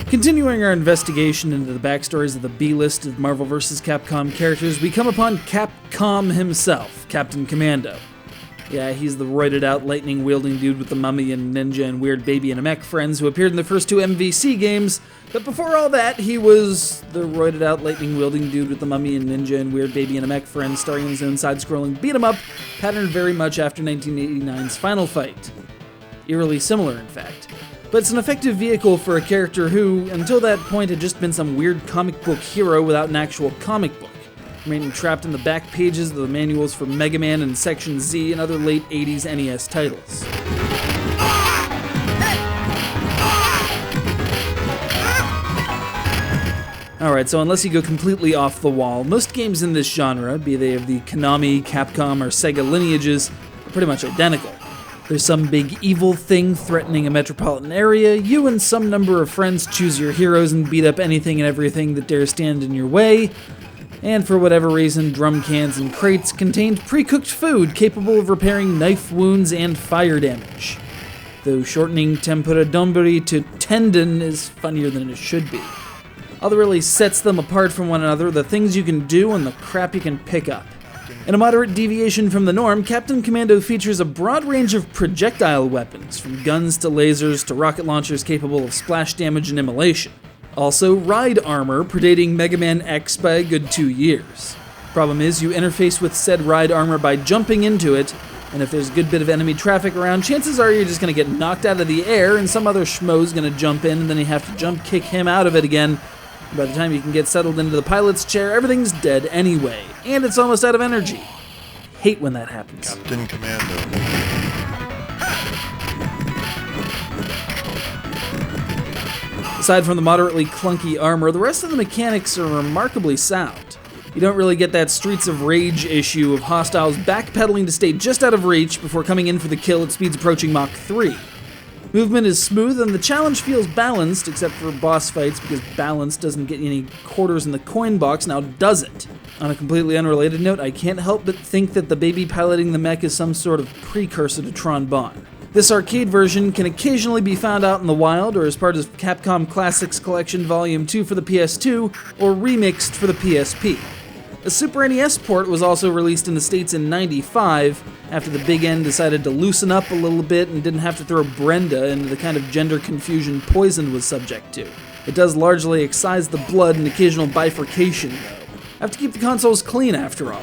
Continuing our investigation into the backstories of the B-list of Marvel vs. Capcom characters, we come upon Capcom himself, Captain Commando. Yeah, he's the roided-out, lightning-wielding dude with the mummy and ninja and weird baby and a mech friends who appeared in the first two MVC games, but before all that, he was the roided-out, lightning-wielding dude with the mummy and ninja and weird baby and a mech friends, starring in his own side-scrolling beat-em-up, patterned very much after 1989's Final Fight. Eerily similar, in fact. But it's an effective vehicle for a character who, until that point, had just been some weird comic book hero without an actual comic book, remaining trapped in the back pages of the manuals for Mega Man and Section Z and other late 80s NES titles. Alright, so unless you go completely off the wall, most games in this genre, be they of the Konami, Capcom, or Sega lineages, are pretty much identical. There's some big evil thing threatening a metropolitan area, you and some number of friends choose your heroes and beat up anything and everything that dare stand in your way, and for whatever reason, drum cans and crates contained pre-cooked food capable of repairing knife wounds and fire damage. Though shortening tempura donburi to tendon is funnier than it should be. All that really sets them apart from one another are the things you can do and the crap you can pick up. In a moderate deviation from the norm, Captain Commando features a broad range of projectile weapons, from guns to lasers to rocket launchers capable of splash damage and immolation. Also, ride armor, predating Mega Man X by a good 2 years. Problem is, you interface with said ride armor by jumping into it, and if there's a good bit of enemy traffic around, chances are you're just going to get knocked out of the air and some other schmo's going to jump in, and then you have to jump kick him out of it again. By the time you can get settled into the pilot's chair, everything's dead anyway, and it's almost out of energy. I hate when that happens. Captain Commando. Aside from the moderately clunky armor, the rest of the mechanics are remarkably sound. You don't really get that Streets of Rage issue of hostiles backpedaling to stay just out of reach before coming in for the kill at speeds approaching Mach 3. Movement is smooth, and the challenge feels balanced, except for boss fights, because balance doesn't get you any quarters in the coin box, now does it? On a completely unrelated note, I can't help but think that the baby piloting the mech is some sort of precursor to Tron Bonne. This arcade version can occasionally be found out in the wild, or as part of Capcom Classics Collection Volume 2 for the PS2, or Remixed for the PSP. A Super NES port was also released in the States in '95, after the Big N decided to loosen up a little bit and didn't have to throw Brenda into the kind of gender confusion Poison was subject to. It does largely excise the blood and occasional bifurcation, though. I have to keep the consoles clean after all.